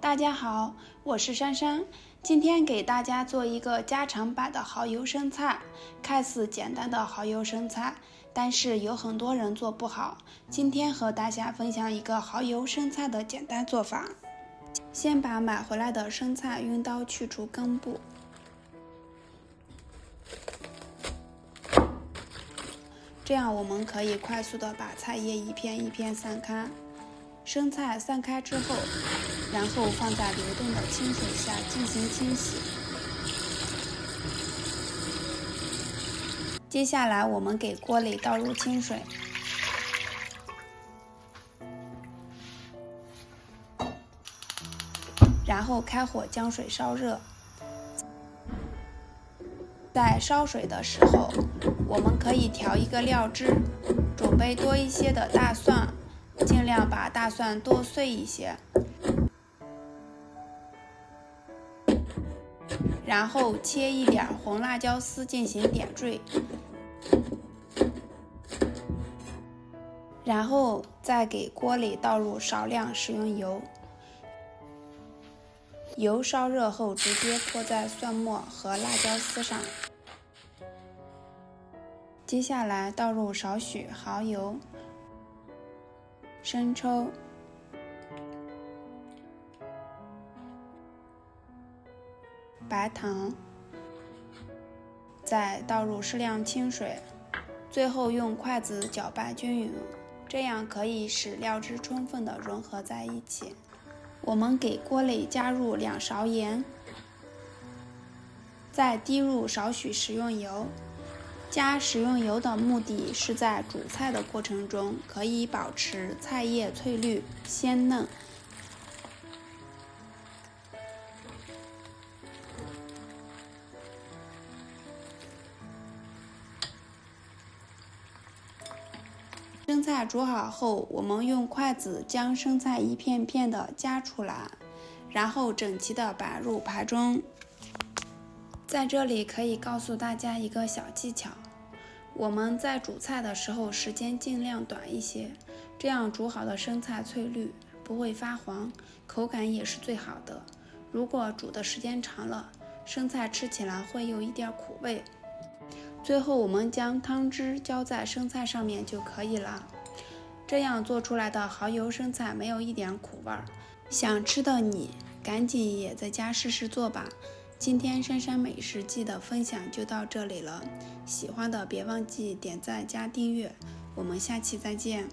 大家好，我是珊珊，今天给大家做一个家常版的蚝油生菜。看似简单的蚝油生菜，但是有很多人做不好。今天和大家分享一个蚝油生菜的简单做法。先把买回来的生菜用刀去除根部，这样我们可以快速的把菜叶一片一片散开。生菜散开之后，然后放在流动的清水下进行清洗。接下来我们给锅里倒入清水，然后开火将水烧热。在烧水的时候，我们可以调一个料汁，准备多一些的大蒜，尽量把大蒜剁碎一些，然后切一点红辣椒丝进行点缀，然后再给锅里倒入少量食用油，油烧热后直接泼在蒜末和辣椒丝上。接下来倒入少许蚝油、生抽、白糖，再倒入适量清水，最后用筷子搅拌均匀，这样可以使料汁充分的融合在一起。我们给锅里加入2勺盐，再滴入少许食用油。加食用油的目的是在煮菜的过程中可以保持菜叶翠绿鲜嫩。生菜煮好后，我们用筷子将生菜一片片的夹出来，然后整齐的摆入盘中。在这里可以告诉大家一个小技巧，我们在煮菜的时候时间尽量短一些，这样煮好的生菜翠绿，不会发黄，口感也是最好的。如果煮的时间长了，生菜吃起来会有一点苦味。最后我们将汤汁浇在生菜上面就可以了，这样做出来的蚝油生菜没有一点苦味儿。想吃的你赶紧也在家试试做吧。今天珊珊美食记的分享就到这里了，喜欢的别忘记点赞加订阅，我们下期再见。